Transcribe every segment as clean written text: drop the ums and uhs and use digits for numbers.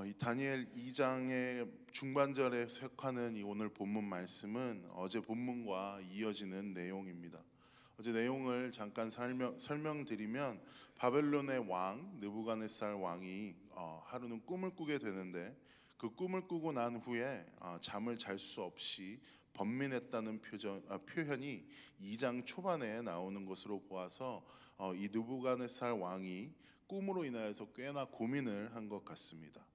이 다니엘 2장의 중반절에 속하는 이 오늘 본문 말씀은 어제 본문과 이어지는 내용입니다. 어제 내용을 잠깐 설명드리면 바벨론의 왕 느부갓네살 왕이 하루는 꿈을 꾸게 되는데 그 꿈을 꾸고 난 후에 잠을 잘 수 없이 번민했다는 표현이 2장 초반에 나오는 것으로 보아서 이 느부갓네살 왕이 꿈으로 인하여서 꽤나 고민을 한 것 같습니다.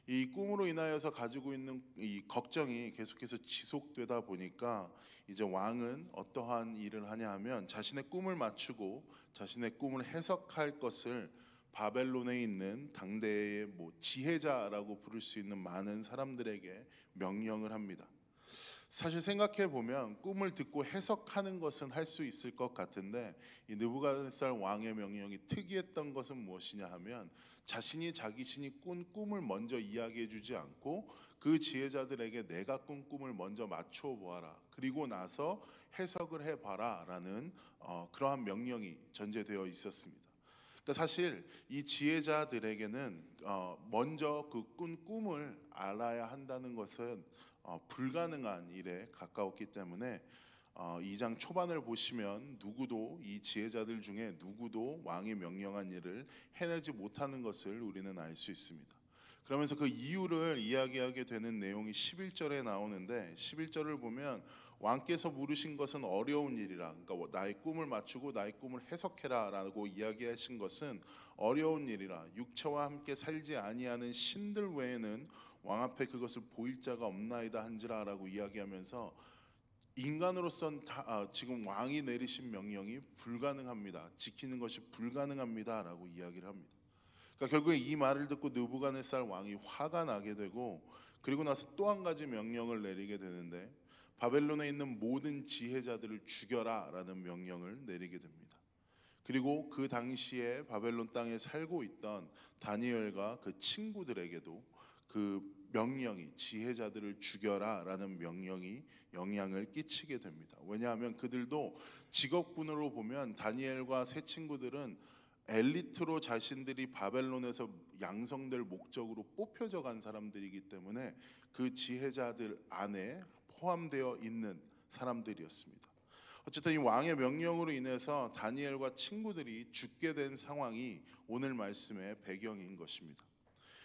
이 꿈으로 인하여서 가지고 있는 이 걱정이 계속해서 지속되다 보니까 이제 왕은 어떠한 일을 하냐 하면 자신의 꿈을 맞추고 자신의 꿈을 해석할 것을 바벨론에 있는 당대의 지혜자라고 부를 수 있는 많은 사람들에게 명령을 합니다. 사실 생각해 보면 꿈을 듣고 해석하는 것은 할 수 있을 것 같은데 이 느부갓네살 왕의 명령이 특이했던 것은 무엇이냐 하면 자신이 꾼 꿈을 먼저 이야기해 주지 않고 그 지혜자들에게 내가 꾼 꿈을 먼저 맞춰 보아라, 그리고 나서 해석을 해 봐라라는 그러한 명령이 전제되어 있었습니다. 그러니까 사실 이 지혜자들에게는 먼저 그 꾼 꿈을 알아야 한다는 것은 불가능한 일에 가까웠기 때문에 2장 초반을 보시면 누구도 이 지혜자들 중에 누구도 왕이 명령한 일을 해내지 못하는 것을 우리는 알 수 있습니다. 그러면서 그 이유를 이야기하게 되는 내용이 11절에 나오는데 11절을 보면 왕께서 물으신 것은 어려운 일이라, 그러니까 나의 꿈을 맞추고 나의 꿈을 해석해라 라고 이야기하신 것은 어려운 일이라, 육체와 함께 살지 아니하는 신들 외에는 왕 앞에 그것을 보일 자가 없나이다 한지라 라고 이야기하면서 인간으로선 지금 왕이 내리신 명령이 불가능합니다, 지키는 것이 불가능합니다 라고 이야기를 합니다. 그러니까 결국에 이 말을 듣고 느부갓네살 왕이 화가 나게 되고, 그리고 나서 또 한 가지 명령을 내리게 되는데 바벨론에 있는 모든 지혜자들을 죽여라 라는 명령을 내리게 됩니다. 그리고 그 당시에 바벨론 땅에 살고 있던 다니엘과 그 친구들에게도 그 명령이 지혜자들을 죽여라 라는 명령이 영향을 끼치게 됩니다. 왜냐하면 그들도 직업군으로 보면 다니엘과 세 친구들은 엘리트로 자신들이 바벨론에서 양성될 목적으로 뽑혀져 간 사람들이기 때문에 그 지혜자들 안에 포함되어 있는 사람들이었습니다. 어쨌든 이 왕의 명령으로 인해서 다니엘과 친구들이 죽게 된 상황이 오늘 말씀의 배경인 것입니다.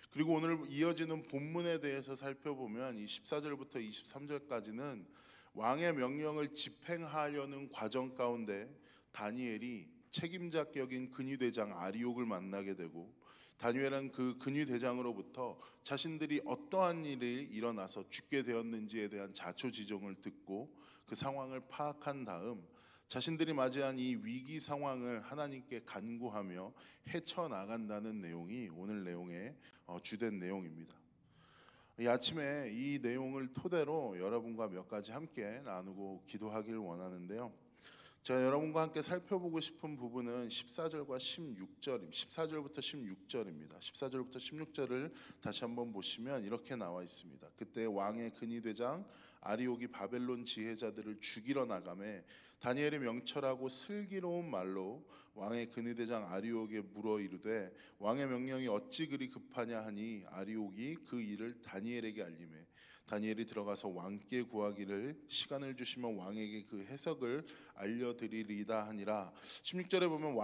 그리고 오늘 이어지는 본문에 대해서 살펴보면 이 14절부터 23절까지는 왕의 명령을 집행하려는 과정 가운데 다니엘이 책임자격인 근위대장 아리옥을 만나게 되고, 다니엘은 그 근위대장으로부터 자신들이 어떠한 일이 일어나서 죽게 되었는지에 대한 자초지종을 듣고 그 상황을 파악한 다음 자신들이 맞이한 이 위기 상황을 하나님께 간구하며 헤쳐나간다는 내용이 오늘 내용의 주된 내용입니다. 이 아침에 이 내용을 토대로 여러분과 몇 가지 함께 나누고 기도하기를 원하는데요. 제가 여러분과 함께 살펴보고 싶은 부분은 14절과 14절부터 16절입니다. 14절부터 16절을 다시 한번 보시면 이렇게 나와 있습니다. 그때 왕의 근위대장 아리옥이 바벨론 지혜자들을 죽이러 나가매 다니엘이 명철하고 슬기로운 말로 왕의 근위대장 아리옥에 물어 이르되 왕의 명령이 어찌 그리 급하냐 하니 아리옥이 그 일을 다니엘에게 알리매 다니엘이 들어가서 왕께 구하기를 시간을 주시면 왕에게 그 해석을 알려드리리다 하니라. 16절에 보면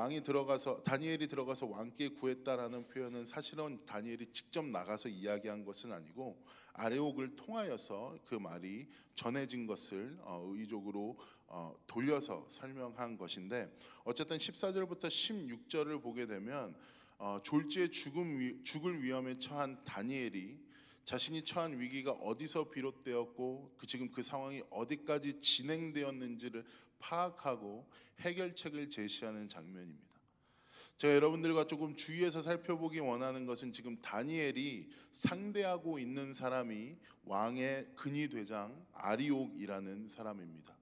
다니엘이 들어가서 왕께 구했다라는 표현은 사실은 다니엘이 직접 나가서 이야기한 것은 아니고 아리옥을 통하여서 그 말이 전해진 것을 의적으로 돌려서 설명한 것인데, 어쨌든 14절부터 16절을 보게 되면 졸지에 죽을 위험에 처한 다니엘이 자신이 처한 위기가 어디서 비롯되었고 지금 그 상황이 어디까지 진행되었는지를 파악하고 해결책을 제시하는 장면입니다. 제가 여러분들과 조금 주의해서 살펴보기 원하는 것은 지금 다니엘이 상대하고 있는 사람이 왕의 근위대장 아리옥이라는 사람입니다.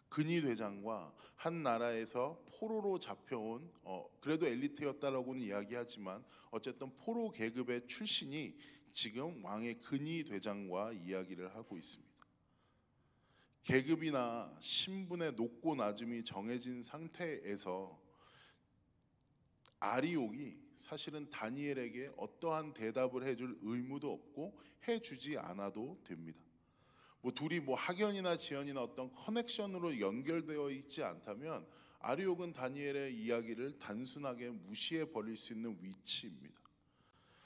근위대장과 한 나라에서 포로로 잡혀온 그래도 엘리트였다라고는 이야기하지만 어쨌든 포로 계급의 출신이 지금 왕의 근위대장과 이야기를 하고 있습니다. 계급이나 신분의 높고 낮음이 정해진 상태에서 아리옥이 사실은 다니엘에게 어떠한 대답을 해줄 의무도 없고 해주지 않아도 됩니다. 뭐 둘이 뭐 학연이나 지연이나 어떤 커넥션으로 연결되어 있지 않다면 아리옥은 다니엘의 이야기를 단순하게 무시해 버릴 수 있는 위치입니다.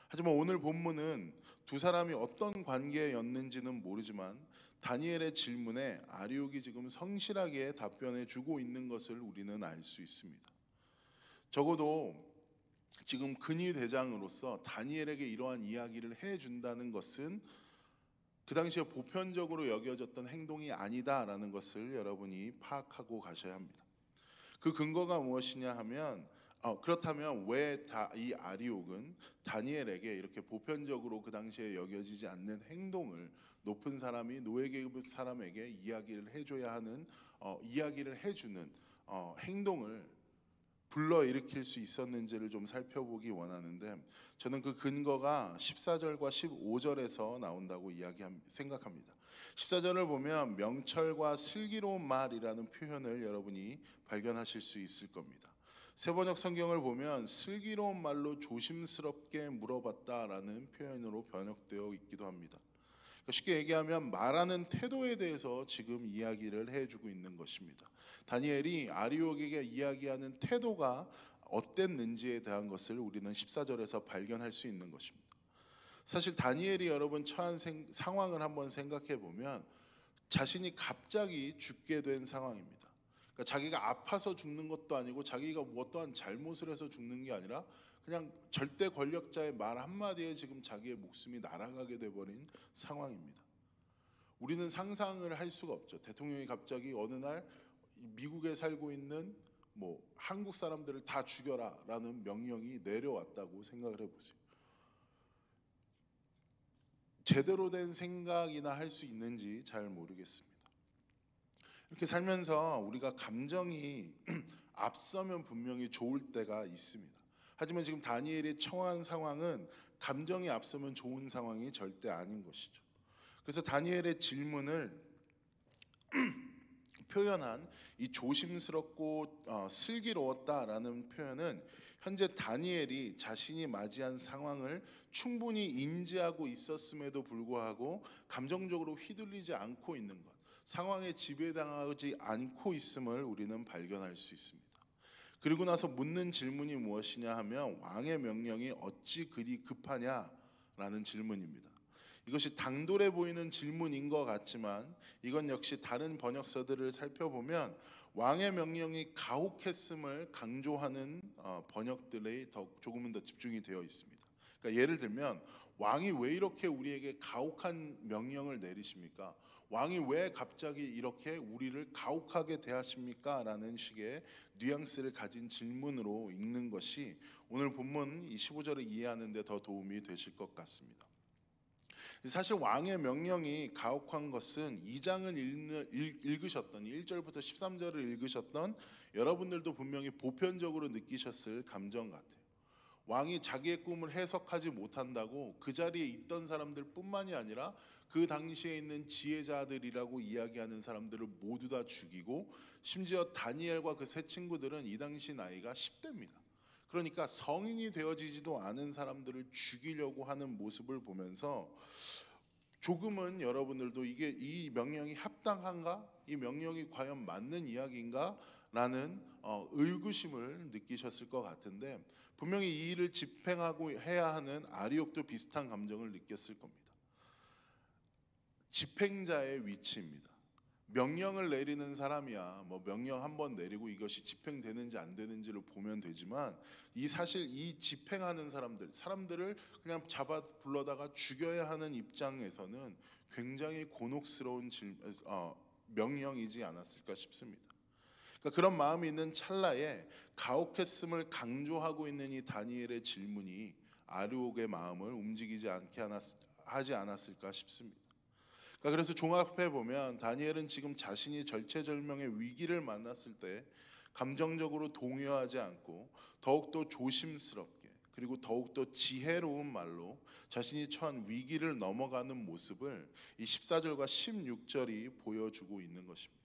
하지만 오늘 본문은 두 사람이 어떤 관계였는지는 모르지만 다니엘의 질문에 아리옥이 지금 성실하게 답변해 주고 있는 것을 우리는 알 수 있습니다. 적어도 지금 근위 대장으로서 다니엘에게 이러한 이야기를 해 준다는 것은 그 당시에 보편적으로 여겨졌던 행동이 아니다라는 것을 여러분이 파악하고 가셔야 합니다. 그 근거가 무엇이냐 하면 그렇다면 왜 이 아리옥은 다니엘에게 이렇게 보편적으로 그 당시에 여겨지지 않는 행동을 높은 사람이 노예계급 사람에게 이야기를 해줘야 하는 이야기를 해주는 행동을 불러일으킬 수 있었는지를 좀 살펴보기 원하는데, 저는 그 근거가 14절과 15절에서 나온다고 생각합니다. 14절을 보면 명철과 슬기로운 말이라는 표현을 여러분이 발견하실 수 있을 겁니다. 세번역 성경을 보면 슬기로운 말로 조심스럽게 물어봤다라는 표현으로 번역되어 있기도 합니다. 쉽게 얘기하면 말하는 태도에 대해서 지금 이야기를 해주고 있는 것입니다. 다니엘이 아리옥에게 이야기하는 태도가 어땠는지에 대한 것을 우리는 14절에서 발견할 수 있는 것입니다. 사실 다니엘이 여러분 처한 상황을 한번 생각해 보면 자신이 갑자기 죽게 된 상황입니다. 그러니까 자기가 아파서 죽는 것도 아니고 자기가 어떠한 잘못을 해서 죽는 게 아니라 그냥 절대 권력자의 말 한마디에 지금 자기의 목숨이 날아가게 돼버린 상황입니다. 우리는 상상을 할 수가 없죠. 대통령이 갑자기 어느 날 미국에 살고 있는 뭐 한국 사람들을 다 죽여라라는 명령이 내려왔다고 생각을 해보세요. 제대로 된 생각이나 할 수 있는지 잘 모르겠습니다. 이렇게 살면서 우리가 감정이 앞서면 분명히 좋을 때가 있습니다. 하지만 지금 다니엘이 처한 상황은 감정이 앞서면 좋은 상황이 절대 아닌 것이죠. 그래서 다니엘의 질문을 표현한 이 조심스럽고 슬기로웠다라는 표현은 현재 다니엘이 자신이 맞이한 상황을 충분히 인지하고 있었음에도 불구하고 감정적으로 휘둘리지 않고 있는 것, 상황에 지배당하지 않고 있음을 우리는 발견할 수 있습니다. 그리고 나서 묻는 질문이 무엇이냐 하면 왕의 명령이 어찌 그리 급하냐라는 질문입니다. 이것이 당돌해 보이는 질문인 것 같지만 이건 역시 다른 번역서들을 살펴보면 왕의 명령이 가혹했음을 강조하는 번역들이 조금은 더 집중이 되어 있습니다. 그러니까 예를 들면 왕이 왜 이렇게 우리에게 가혹한 명령을 내리십니까? 왕이 왜 갑자기 이렇게 우리를 가혹하게 대하십니까? 라는 식의 뉘앙스를 가진 질문으로 읽는 것이 오늘 본문 15절을 이해하는 데 더 도움이 되실 것 같습니다. 사실 왕의 명령이 가혹한 것은 2장을 읽으셨던 1절부터 13절을 읽으셨던 여러분들도 분명히 보편적으로 느끼셨을 감정 같아요. 왕이 자기의 꿈을 해석하지 못한다고 그 자리에 있던 사람들 뿐만이 아니라 그 당시에 있는 지혜자들이라고 이야기하는 사람들을 모두 다 죽이고, 심지어 다니엘과 그 세 친구들은 이 당시 나이가 10대입니다. 그러니까 성인이 되어지지도 않은 사람들을 죽이려고 하는 모습을 보면서 조금은 여러분들도 이게 이 명령이 합당한가? 이 명령이 과연 맞는 이야기인가? 라는 의구심을 느끼셨을 것 같은데, 분명히 이 일을 집행하고 해야 하는 아리옥도 비슷한 감정을 느꼈을 겁니다. 집행자의 위치입니다. 명령을 내리는 사람이야 뭐 명령 한번 내리고 이것이 집행되는지 안 되는지를 보면 되지만 사실 이 집행하는 사람들을 그냥 잡아 불러다가 죽여야 하는 입장에서는 굉장히 곤혹스러운 명령이지 않았을까 싶습니다. 그러니까 그런 마음이 있는 찰나에 가혹했음을 강조하고 있는 이 다니엘의 질문이 아리옥의 마음을 움직이지 하지 않았을까 싶습니다. 그래서 종합해 보면 다니엘은 지금 자신이 절체절명의 위기를 만났을 때 감정적으로 동요하지 않고 더욱더 조심스럽게 그리고 더욱더 지혜로운 말로 자신이 처한 위기를 넘어가는 모습을 이 14절과 16절이 보여주고 있는 것입니다.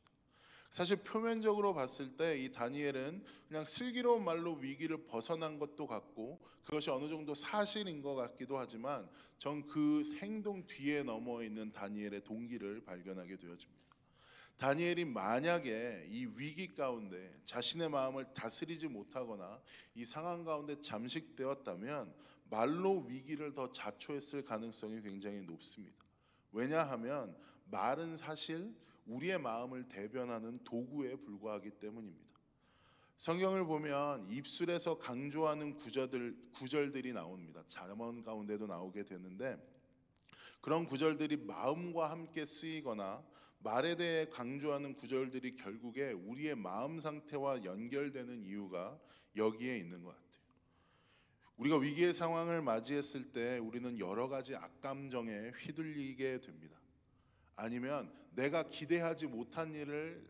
사실 표면적으로 봤을 때 이 다니엘은 그냥 슬기로운 말로 위기를 벗어난 것도 같고 그것이 어느 정도 사실인 것 같기도 하지만 전 그 행동 뒤에 넘어 있는 다니엘의 동기를 발견하게 되어집니다. 다니엘이 만약에 이 위기 가운데 자신의 마음을 다스리지 못하거나 이 상황 가운데 잠식되었다면 말로 위기를 더 자초했을 가능성이 굉장히 높습니다. 왜냐하면 말은 사실 우리의 마음을 대변하는 도구에 불과하기 때문입니다. 성경을 보면 입술에서 강조하는 구절들이 나옵니다. 잠언 가운데도 나오게 되는데 그런 구절들이 마음과 함께 쓰이거나 말에 대해 강조하는 구절들이 결국에 우리의 마음 상태와 연결되는 이유가 여기에 있는 것 같아요. 우리가 위기의 상황을 맞이했을 때 우리는 여러 가지 악감정에 휘둘리게 됩니다. 아니면 내가 기대하지 못한 일을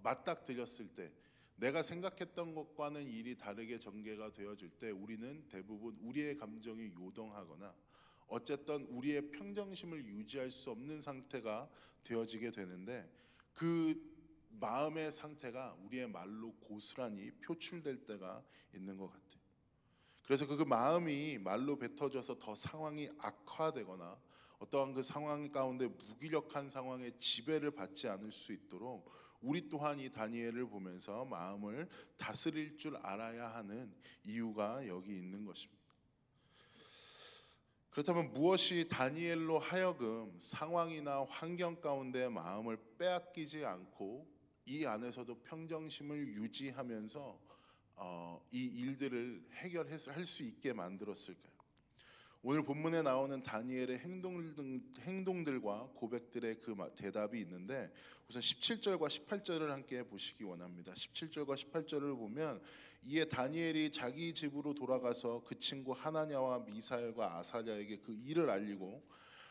맞닥뜨렸을 때 내가 생각했던 것과는 일이 다르게 전개가 되어질 때 우리는 대부분 우리의 감정이 요동하거나 어쨌든 우리의 평정심을 유지할 수 없는 상태가 되어지게 되는데 그 마음의 상태가 우리의 말로 고스란히 표출될 때가 있는 것 같아요. 그래서 그 마음이 말로 뱉어져서 더 상황이 악화되거나 어떠한 그 상황 가운데 무기력한 상황에 지배를 받지 않을 수 있도록 우리 또한 이 다니엘을 보면서 마음을 다스릴 줄 알아야 하는 이유가 여기 있는 것입니다. 그렇다면 무엇이 다니엘로 하여금 상황이나 환경 가운데 마음을 빼앗기지 않고 이 안에서도 평정심을 유지하면서 이 일들을 해결할 수 있게 만들었을까요? 오늘 본문에 나오는 다니엘의 행동들과 고백들의 그 대답이 있는데 우선 17절과 18절을 함께 보시기 원합니다. 17절과 18절을 보면 이에 다니엘이 자기 집으로 돌아가서 그 친구 하나냐와 미사엘과 아사랴에게 그 일을 알리고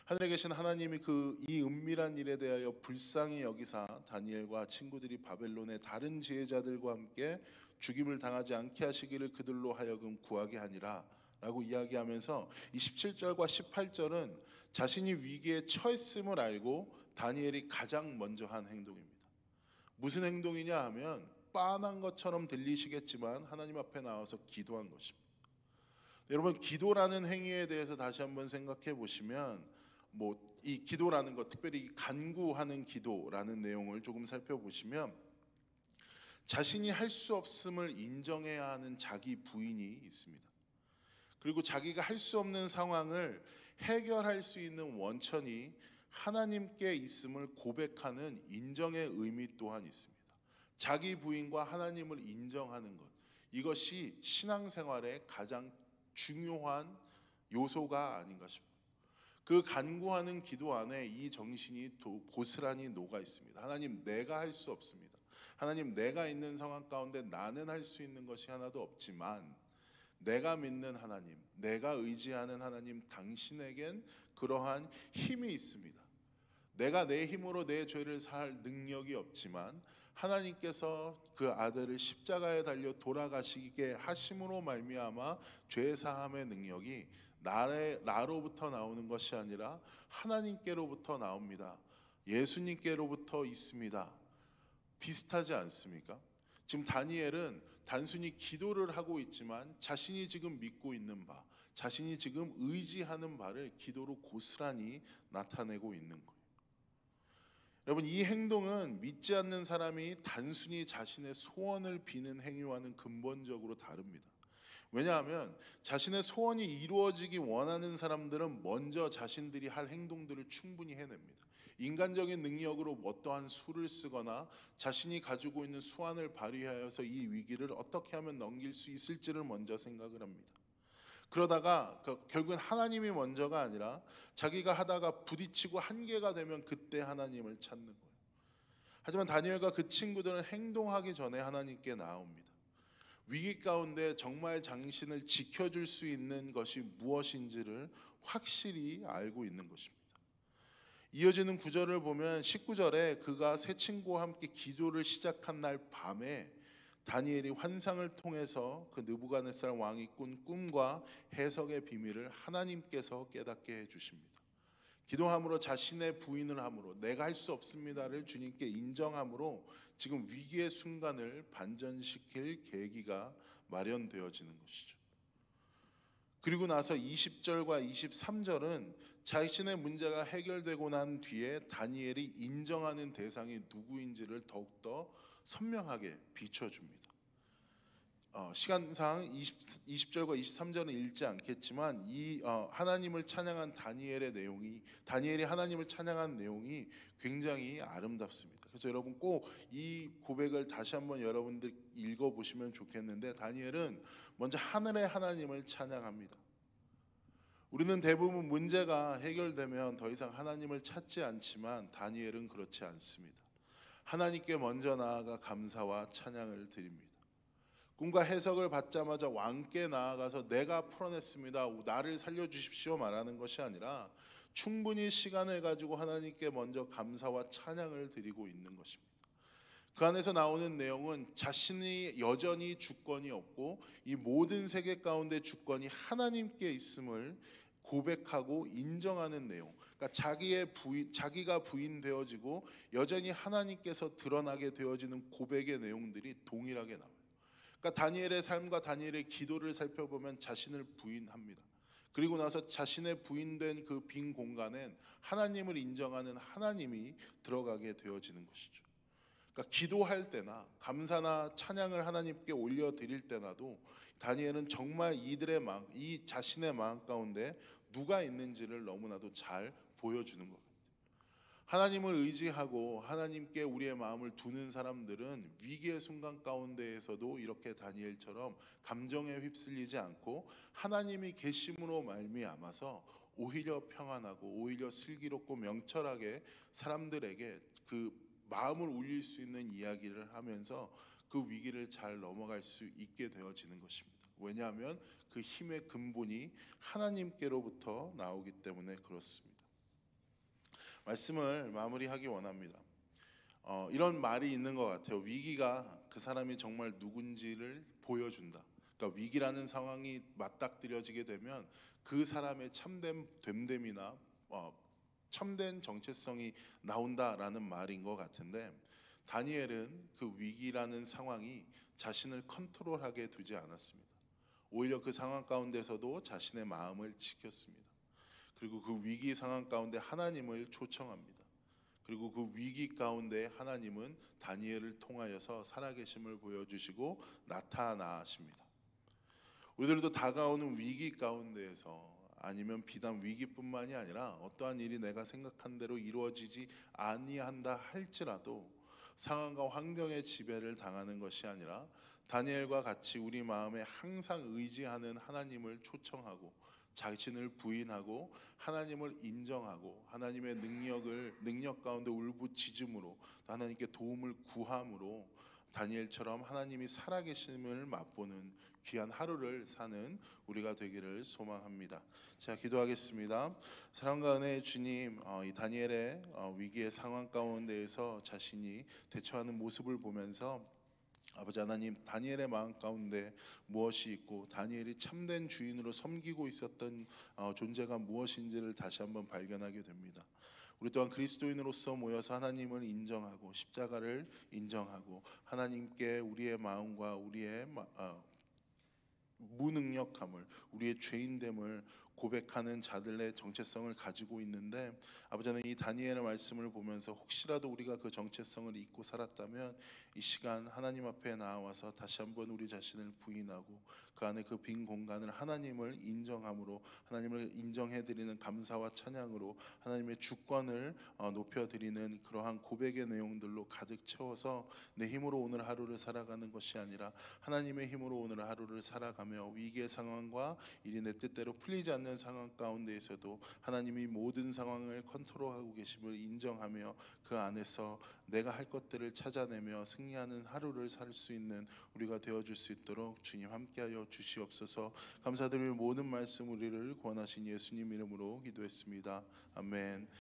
하늘에 계신 하나님이 이 은밀한 일에 대하여 불쌍히 여기사 다니엘과 친구들이 바벨론의 다른 지혜자들과 함께 죽임을 당하지 않게 하시기를 그들로 하여금 구하게 하니라 라고 이야기하면서 이 17절과 18절은 자신이 위기에 처했음을 알고 다니엘이 가장 먼저 한 행동입니다. 무슨 행동이냐 하면 빤한 것처럼 들리시겠지만 하나님 앞에 나와서 기도한 것입니다. 여러분 기도라는 행위에 대해서 다시 한번 생각해 보시면 이 기도라는 것, 특별히 간구하는 기도라는 내용을 조금 살펴보시면 자신이 할 수 없음을 인정해야 하는 자기 부인이 있습니다. 그리고 자기가 할 수 없는 상황을 해결할 수 있는 원천이 하나님께 있음을 고백하는 인정의 의미 또한 있습니다. 자기 부인과 하나님을 인정하는 것, 이것이 신앙생활의 가장 중요한 요소가 아닌가 싶습니다. 그 간구하는 기도 안에 이 정신이 고스란히 녹아 있습니다. 하나님, 내가 할 수 없습니다. 하나님, 내가 있는 상황 가운데 나는 할 수 있는 것이 하나도 없지만 내가 믿는 하나님, 내가 의지하는 하나님, 당신에겐 그러한 힘이 있습니다. 내가 내 힘으로 내 죄를 살 능력이 없지만 하나님께서 그 아들을 십자가에 달려 돌아가시게 하심으로 말미암아 죄 사함의 능력이 나로부터 나오는 것이 아니라 하나님께로부터 나옵니다. 예수님께로부터 있습니다. 비슷하지 않습니까? 지금 다니엘은 단순히 기도를 하고 있지만 자신이 지금 믿고 있는 바, 자신이 지금 의지하는 바를 기도로 고스란히 나타내고 있는 거예요. 여러분, 이 행동은 믿지 않는 사람이 단순히 자신의 소원을 비는 행위와는 근본적으로 다릅니다. 왜냐하면 자신의 소원이 이루어지기 원하는 사람들은 먼저 자신들이 할 행동들을 충분히 해냅니다. 인간적인 능력으로 어떠한 수를 쓰거나 자신이 가지고 있는 수완을 발휘하여서 이 위기를 어떻게 하면 넘길 수 있을지를 먼저 생각을 합니다. 그러다가 결국은 하나님이 먼저가 아니라 자기가 하다가 부딪히고 한계가 되면 그때 하나님을 찾는 거예요. 하지만 다니엘과 그 친구들은 행동하기 전에 하나님께 나옵니다. 위기 가운데 정말 당신을 지켜줄 수 있는 것이 무엇인지를 확실히 알고 있는 것입니다. 이어지는 구절을 보면 19절에 그가 세 친구와 함께 기도를 시작한 날 밤에 다니엘이 환상을 통해서 그 느부갓네살 왕이 꾼 꿈과 해석의 비밀을 하나님께서 깨닫게 해주십니다. 기도함으로 자신의 부인을 함으로 내가 할 수 없습니다를 주님께 인정함으로 지금 위기의 순간을 반전시킬 계기가 마련되어지는 것이죠. 그리고 나서 20절과 23절은 자신의 문제가 해결되고 난 뒤에 다니엘이 인정하는 대상이 누구인지를 더욱더 선명하게 비춰줍니다. 시간상 20절과 23절은 읽지 않겠지만 이 하나님을 찬양한 다니엘이 하나님을 찬양한 내용이 굉장히 아름답습니다. 그래서 여러분 꼭 이 고백을 다시 한번 여러분들 읽어보시면 좋겠는데, 다니엘은 먼저 하늘의 하나님을 찬양합니다. 우리는 대부분 문제가 해결되면 더 이상 하나님을 찾지 않지만 다니엘은 그렇지 않습니다. 하나님께 먼저 나아가 감사와 찬양을 드립니다. 꿈과 해석을 받자마자 왕께 나아가서 내가 풀어냈습니다, 나를 살려주십시오 말하는 것이 아니라 충분히 시간을 가지고 하나님께 먼저 감사와 찬양을 드리고 있는 것입니다. 그 안에서 나오는 내용은 자신이 여전히 주권이 없고 이 모든 세계 가운데 주권이 하나님께 있음을 고백하고 인정하는 내용, 그러니까 자기가 부인되어지고 여전히 하나님께서 드러나게 되어지는 고백의 내용들이 동일하게 나와요. 그러니까 다니엘의 삶과 다니엘의 기도를 살펴보면 자신을 부인합니다. 그리고 나서 자신의 부인된 그 빈 공간엔 하나님을 인정하는 하나님이 들어가게 되어지는 것이죠. 그러니까 기도할 때나 감사나 찬양을 하나님께 올려드릴 때나도 다니엘은 정말 이 자신의 마음 가운데 누가 있는지를 너무나도 잘 보여주는 것 같아요. 하나님을 의지하고 하나님께 우리의 마음을 두는 사람들은 위기의 순간 가운데에서도 이렇게 다니엘처럼 감정에 휩쓸리지 않고 하나님이 계심으로 말미암아서 오히려 평안하고 오히려 슬기롭고 명철하게 사람들에게 그 마음을 울릴 수 있는 이야기를 하면서 그 위기를 잘 넘어갈 수 있게 되어지는 것입니다. 왜냐하면 그 힘의 근본이 하나님께로부터 나오기 때문에 그렇습니다. 말씀을 마무리하기 원합니다. 이런 말이 있는 것 같아요. 위기가 그 사람이 정말 누군지를 보여준다. 그러니까 위기라는 상황이 맞닥뜨려지게 되면 그 사람의 참된 됨됨이나 참된 정체성이 나온다라는 말인 것 같은데, 다니엘은 그 위기라는 상황이 자신을 컨트롤하게 두지 않았습니다. 오히려 그 상황 가운데서도 자신의 마음을 지켰습니다. 그리고 그 위기 상황 가운데 하나님을 초청합니다. 그리고 그 위기 가운데 하나님은 다니엘을 통하여서 살아계심을 보여주시고 나타나십니다. 우리들도 다가오는 위기 가운데에서, 아니면 비단 위기뿐만이 아니라 어떠한 일이 내가 생각한 대로 이루어지지 아니한다 할지라도 상황과 환경의 지배를 당하는 것이 아니라 다니엘과 같이 우리 마음에 항상 의지하는 하나님을 초청하고 자신을 부인하고 하나님을 인정하고 하나님의 능력 가운데 울부짖음으로 하나님께 도움을 구함으로 다니엘처럼 하나님이 살아계심을 맛보는 귀한 하루를 사는 우리가 되기를 소망합니다. 자, 기도하겠습니다. 사랑과 은혜의 주님, 이 다니엘의 위기의 상황 가운데에서 자신이 대처하는 모습을 보면서 아버지 하나님, 다니엘의 마음 가운데 무엇이 있고 다니엘이 참된 주인으로 섬기고 있었던 존재가 무엇인지를 다시 한번 발견하게 됩니다. 우리 또한 그리스도인으로서 모여서 하나님을 인정하고 십자가를 인정하고 하나님께 우리의 마음과 우리의 무능력함을, 우리의 죄인됨을 고백하는 자들의 정체성을 가지고 있는데, 아버지 하나님, 이 다니엘의 말씀을 보면서 혹시라도 우리가 그 정체성을 잊고 살았다면 이 시간 하나님 앞에 나와서 다시 한번 우리 자신을 부인하고 그 안에 그 빈 공간을 하나님을 인정함으로, 하나님을 인정해드리는 감사와 찬양으로 하나님의 주권을 높여드리는 그러한 고백의 내용들로 가득 채워서 내 힘으로 오늘 하루를 살아가는 것이 아니라 하나님의 힘으로 오늘 하루를 살아가며 위기의 상황과 일이 내 뜻대로 풀리지 않는 상황 가운데에서도 하나님이 모든 상황을 컨트롤하고 계심을 인정하며 그 안에서 내가 할 것들을 찾아내며 승리하는 하루를 살 수 있는 우리가 되어줄 수 있도록 주님 함께하여 주시옵소서. 감사드리며 모든 말씀 우리를 구원하신 예수님 이름으로 기도했습니다. 아멘.